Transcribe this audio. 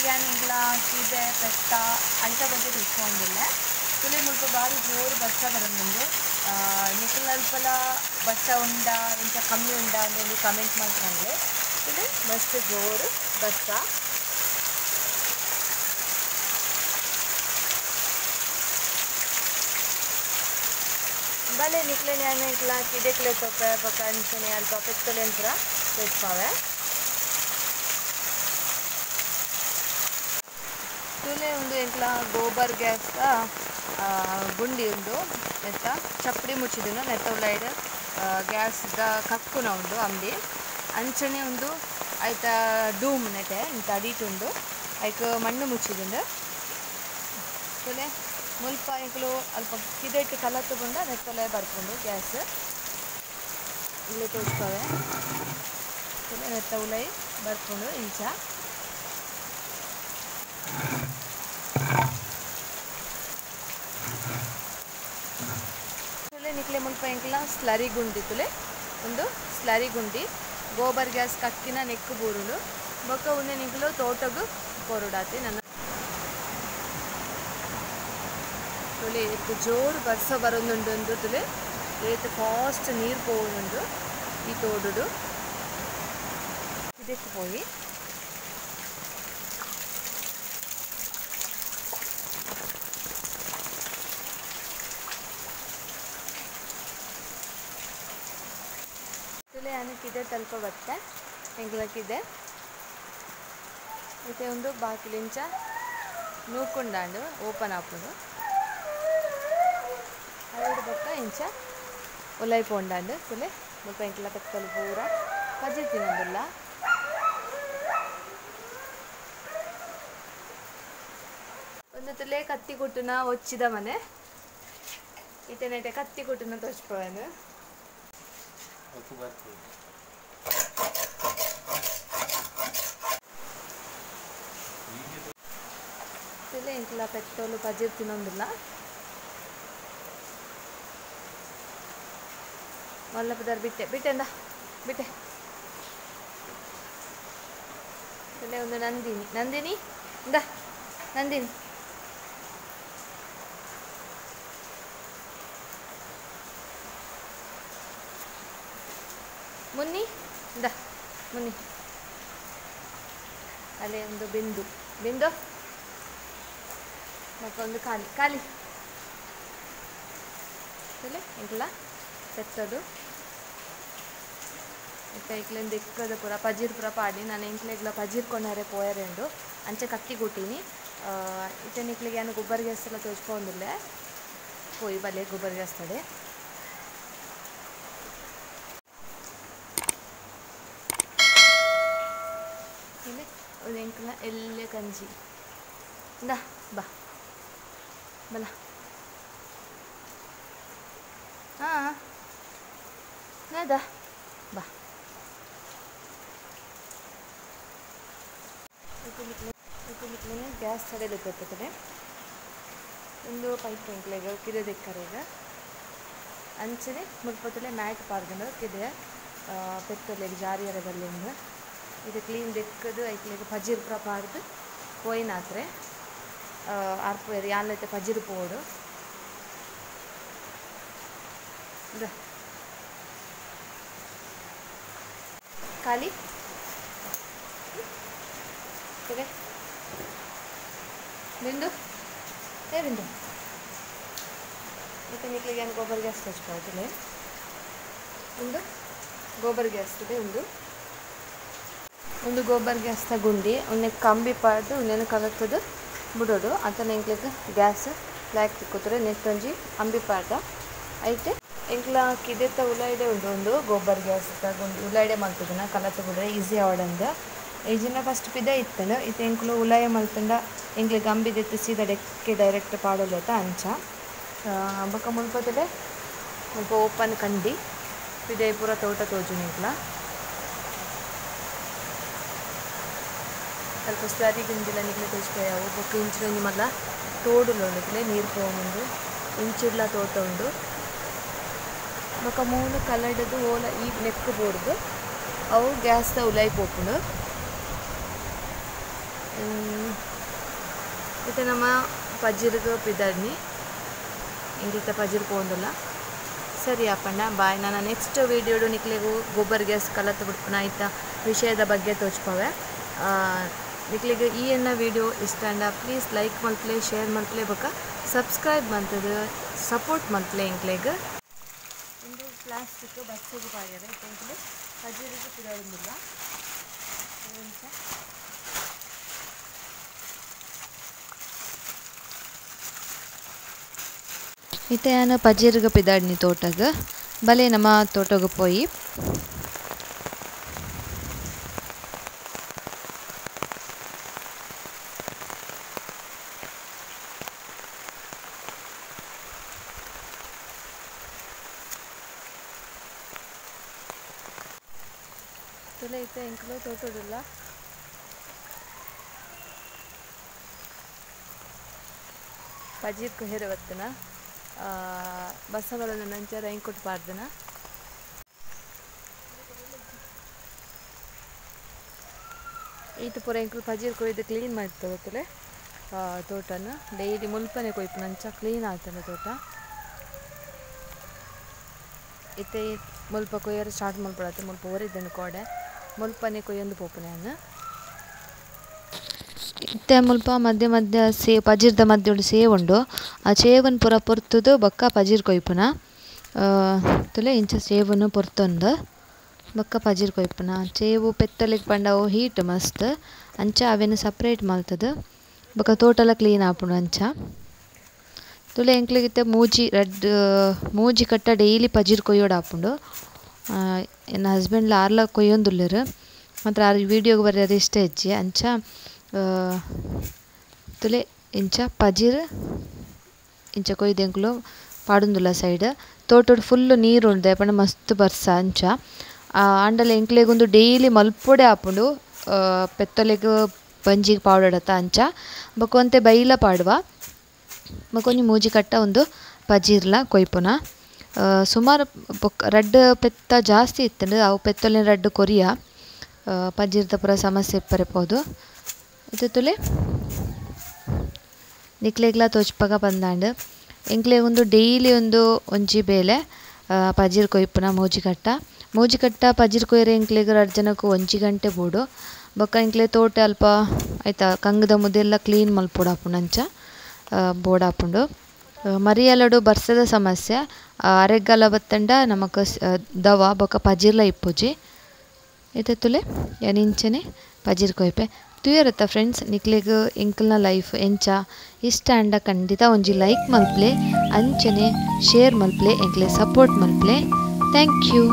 ನಿಕ್ಲಿಗೆ ಇಂಗ್ಲ ಸೀದೆ ಪೆತ್ತ ಅಲ್ಟ ಬಗ್ಗೆ ತಿಳ್ಕೊಂಡಿಲ್ಲ ತುಲೆ ಮುಲ್ಪ ಬಾರಿ ಜೋರು ಬಸ್ಸ ಬರೋದು ನಿಖಿಲ್ ಅಲ್ಪಲ ಬಸ್ಸ ಉಂಡ ಇಂಚ ಕಮ್ಮಿ ಉಂಡ ಅಂತ ಕಮೆಂಟ್ ಮಾಡ್ಕೊಂಡ್ರೆ ತುಲೆ ಮಸ್ತ್ ಜೋರು ಬಸ್ಸ भले निकले न्याय इतला किडेकले तोपे पकांचने अल टॉपिकले अंतर तेजपावे तुले उंदु इंतला गोबर गैस गुंडी उंदु नेत्ता चपड़ी मुच्चिदुनु नेत्ता उलाइड गैस द कक्कुन उंदु अंबी अंचने उंदु आयता डूम नेटे इंत अडीटुंडु ऐक मण्णु मुच्चिदुंडु तुले मुल्प इंकलो अल्प किदेट कलत बंद नेत्तले बर्पुंडु गैस इल्ले तोचुकोवे तुले नेत्त उलೈ बर्पुंडु इंच तुले निकले मुल्प इंकला स्लरी गुंडी तुले उंदु स्लरी गुंडी गोबर गैस कक्किन नेक्कु बूरुलु बೊಕ್ಕ उन्ने निकलो तोटगु कोरुडाति नन्न तुले एक जोर वर्ष बरोदुंडु तुले एक फास्ट नीर पोवुंडु ई तोडुडु इदक्के पोई तुले अनक्किदे तल्प बत्ते ಎಂಗ್ಲಕ್ಕಿದೆ इते उंदु बाकिलिंच नूकुंडांडु ओपन आपुंडु अवड बक्क इंच उलೈ पोंडांडु तुले मुल्प इंकला पेक्कलु पूरा पजिर तिनंदुल्ला उंदु तुले कत्ति कुटुन वच्चिद मने इते नेटे कत्ति कुटुन तोच्पोवेनु तुले इंकला पेट्रोल पजिर तिनंदुल्ला मल्ल पदर बिट्टे बिट्टेंदा बिट्टे तुले उंदु नंदिनी नंदिनी इंदा नंदिनी मुन्नी इंदा मुन्नी अले उंदु बिंदु बिंदु मत्तोंदु काली काली तुले इंकला तेत्तदु इक्लेंद इक्कद पूरा पजिर पूरा पाडी नानु इंक्लेग्ला पजिर कोणारे पोयरेंडु अंचे कक्की कुटीनी इते निक्लिगे यानु गोबर गैस एल्ल तोच्पोंदिल्ले पोई बले गोबर गैस तडे इल्ले उन इंकला एल्ले कंजी इंदा बा बला हाँ नदा बा गैस तड़े पेट्टे ಒಂದು ಪೈಪ್ ಇಂಕ್ಲೆಗ ಕಿದೆ ದಿಕ್ಕರೆಗ ಅಂಚನೆ ಮುಲ್ಪತಲೆ ಮ್ಯಾಟ್ ಪಾರ್ಗಂಡು ಕಿದೆ ಪೆತ್ತಲೆ ಜಾರಿಯರದಲ್ಲಿಂದ ಇದು ಕ್ಲೀನ್ ದಿಕ್ಕದು ಐಕ್ಲೆಗ ಪಜಿರ್ ಪ್ರ ಪಾರ್ದು ಕೊಯ್ನಾತ್ರೆ ಆರ್ಪ ಯಾನ್ಲೈತೆ ಪಜಿರ್ ಪೋಡು खाली ठीक है बिंदु ए बिंदु इतने निकले गोबर गैस तोच्पोले उंदु गोबर गैस उंदु गोबर गैस गुंडी उन्ने कंबी पार्ದು उन्ने कलक्तದು ಬಿಡೋಡು ಅಂತನೆ ಇಂಕ್ಲೆಗ ಗ್ಯಾಸ್ ಲಾಕ್ ತಿಕ್ಕೋತ್ರೆ ನೆತ್ತೊಂಜಿ ಅಂಬಿ ಪಾರ್ದ ಐತೆ इंक्ला किदेत उलाइडे उंडु गोबर गैस गुंडी उलाइडे मल्तुदुना कलत गुड्रे ಈಸಿ आवडंद एजिन फस्ट पिद इत्तनु इते इंक्लो उलाय मल्तुंड इंक्ले गंबि देत्ते सीदा डेक्के डायरेक्ट पाडोलेत अंच बक मुल्पतले मुल्प ओपन कंडी पिदे पूरा तोट तोजुन इंक्ला अल्प स्लरी गुंडिल निक्ले तोचिपोयावु बक इंचिनोंजि मल्ल तोडुलो निक्ले नीरु पोवुंडु इंचिर्ला तोट उंडु बक मूल कलडದು ಓಲ ಈ ನೆಕ್ ಬೋರ್ಡ್ ಅವು ಗ್ಯಾಸ್ ದ ಉಲೈ ಪೋಪುಂಡು ಇದು ನಮ್ಮ ಪಜ್ಜಿರ್ಗ ಪಿದಡ್ನಿ ಇಂಗಿತ ಪಜ್ಜಿರ್ ಪೋಂದುಲ್ಲ ಸರಿ ಅಪ್ಪಣ್ಣ ಬಾಯ್. ನಾನು ನೆಕ್ಸ್ಟ್ ವೀಡಿಯೋಡು ನಿಕ್ಲೆಗೂ ಗೊಬ್ಬರ ಗ್ಯಾಸ್ ಕಲತ್ತು ಬಿಡ್ಪುನ ಆಯ್ತಾ ವಿಷಯದ ಬಗ್ಗೆ ತೋಚ್ಪವೆ. ನಿಕ್ಲಿಗೆ ಈ ಎನ್ನ ವೀಡಿಯೋ ಇಷ್ಟ ಅಂಡ ಪ್ಲೀಸ್ ಲೈಕ್ ಮಲ್ಪಲೆ ಶೇರ್ ಮಲ್ಪಲೆ ಬೊಕ ಸಬ್ಸ್ಕ್ರೈಬ್ ಮಂತದ ಸಪೋರ್ಟ್ ಮಲ್ಪಲೆ ಎಂಕ್ಲೆಗ್. ಒಂದು ಪ್ಲಾಸ್ಟಿಕ್ ಬಸ್ಸಿಗೆ ಪಾಯದೆ ಎಂಕ್ಲೆ ಪಜ್ಜಿರಿಗೆ ಪಿದಡುಂದಿಲ್ಲ ಇತ್ತೆ ನಾನು ಪಜ್ಜಿರ್ಗ ಪಿದಾಡ್ನಿ ತೋಟಗ ಬಲೆ ನಮ್ಮ ತೋಟಗ ಪೋಯಿ ತುಲೆ ಇತ್ತೆ ಎಂಕ್ಲು ತೋಟಡಿಲ್ಲ ಪಜ್ಜಿರ್ಕು ಹೇರೆ ಬತ್ತನ ಬಸ್ಸಗಳನ್ನು ನಂಚರ ಹೆಂಗೆ ಪಾರ್ದನ ಈತ ಪೂರ ಎಂಕ್ಲು ಪಜ್ಜಿರ್ ಕೊಯ್ದು ಕ್ಲೀನ್ ಮಾಡ್ತದೆ ತೋಟನ ಡೈಲಿ ಮುಲ್ಪನೆ ಕೊಯ್ಪು ನಂಚ ಕ್ಲೀನ್ ಆಗ್ತಾನೆ ತೋಟ. ಇತ್ತೆ ಮುಲ್ಪ ಕೊಯ್ಯರು ಸ್ಟಾರ್ಟ್ ಮಲ್ಪಡತ್ತೆ ಮುಲ್ಪ ಒರಿದ್ದನು ಕೋಡೆ ಮುಲ್ಪನೆ ಕೊಯ್ಯೊಂದು ಪೋಪುನೆ ಅನ್ನ ಇತ್ತೆ ಮುಲ್ಪ ಮಧ್ಯ ಮಧ್ಯ ಪಜಿರ್ದ ಮಧ್ಯ ಸೇವ್ ಉಂಡು ಆ ಸೇವನ್ ಪೂರ ಪೊರ್ತುದು ಬೊಕ್ಕ ಪಜಿರ್ ಕೊಯ್ಪುನ ತುಲೆ ಇಂಚ ಸೇವನ್ನು ಪೊರ್ತೊಂದು ಬೊಕ್ಕ ಪಜಿರ್ ಕೊಯ್ಪುನ ಸೇವು ಪೆತ್ತಲಿಗೆ ಪಂಡವು ಹೀಟ್ ಮಸ್ತ್ ಅಂಚ ಅವೇನು ಸಪ್ರೇಟ್ ಮಲ್ತದು ಬೊಕ್ಕ ತೋಟಲ ಕ್ಲೀನ್ ಆಪುಂಡು ಅಂಚ ತುಲೆ ಎಂಕ್ಲಿಗಿತ್ತೆ ಮೂಜಿ ಕಟ್ಟ ಡೈಲಿ ಪಜಿರ್ ಕೊಯ್ಯೋಡು ಆಪುಂಡು. ನನ್ನ ಹಸ್ಬೆಂಡ್ಲ ಆರ್ಲ ಕೊಯ್ಯೊಂದುಲ್ಲೆರು ಮಾತ್ರ ಆ ವೀಡಿಯೋಗೆ ಬರ್ಯಾರ ಇಷ್ಟ ಹೆಚ್ಚಿ ಅಂಚ ತುಲೆ ಇಂಚ ಪಜಿರ್ ಇಂಚ ಕೊಯ್ದೆಂಕ್ಲು ಪಾಡುಂದುಲ್ಲ ಸೈಡ್ ತೋಟಡ್ ಫುಲ್ ನೀರು ಉಂಡೆ ಪಂಡ ಮಸ್ತ್ ಬರ್ಸ ಅಂಚ ಆಂಡಲ ಎಂಕ್ಲೆಗೊಂದು ಡೈಲಿ ಮಲ್ಪೊಡೆ ಆಪುಂಡು ಪೆತ್ತಲೆಗ್ ಬಂಜಿಗೆ ಪಾಡೋಡತ್ತ ಅಂಚ ಬೊಕೊಂತೆ ಬೈಲ ಪಾಡುವ ಬೊಕೊಂಜಿ ಮೂಜಿ ಕಟ್ಟ ಒಂದು ಪಜಿರ್ಲ ಕೊಯ್ಪುನ ಸುಮಾರು ರಡ್ಡ್ ಪೆತ್ತ ಜಾಸ್ತಿ ಇತ್ತಂಡು ಅವು ಪೆತ್ತೊಲಿನ ರಡ್ಡ್ ಕೊರಿಯ ಪಜಿರ್ದ ಪೂರ ಸಮಸ್ಯೆ ಪರೆಪೋದು ಇದು ತುಲೆ ನಿಕ್ಲೆಗ್ಲ ತೋಚ್ಪಗ ಬಂದಾಂಡ್ ಎಂಕ್ಲೆ ಒಂದು ಡೈಲಿ ಒಂದು ಒಂಜಿ ಬೇಲೆ ಪಜಿರ್ ಕೊಯ್ಪುನ ಮೂಜಿ ಕಟ್ಟ ಪಜಿರ್ ಕೊಯ್ರೆ ಎಂಕ್ಲೆಗ್ 2 ಜನಕ್ಕೂ 1 ಗಂಟೆ ಬೋಡು ಬೊಕ್ಕ ಎಂಕ್ಲೆ ತೋಟ ಅಲ್ಪ ಆಯ್ತಾ ಕಂಗದ ಮುದೆಲ್ಲ ಕ್ಲೀನ್ ಮಲ್ಪೊಡಾಪುಂಡು ಬೋಡಾಪುಂಡು. ಮರಿಯಲಡು ಬರ್ಸದ ಸಮಸ್ಯೆ ಅರೆಗ್ಗಾಲ ಬತ್ತಂಡ ನಮಕ್ ದವ ಬೊಕ್ಕ ಪಜಿರ್ಲ ಇಪ್ಪುಜಿ ಇತ್ತೆ ತುಲೆ ಯಾನಿಂಚನೆ ಪಜಿರ್ ಕೊಯ್ಪೆ ತುಯರತ್ತ ಫ್ರೆಂಡ್ಸ್ ನಿಕ್ಲೆಗ್ ಎಂಕಲ್ನ ಲೈಫ್ ಎಂಚ ಇಷ್ಟ ಅಂಡ ಖಂಡಿತ ಒಂಜಿ ಲೈಕ್ ಮಲ್ಪ್ಲೆ ಅಂಚನೆ ಶೇರ್ ಮಲ್ಪ್ಲೆ ಎಂಕ್ಲೆ ಸಪೋರ್ಟ್ ಮಲ್ಪ್ಲೆ. Thank you.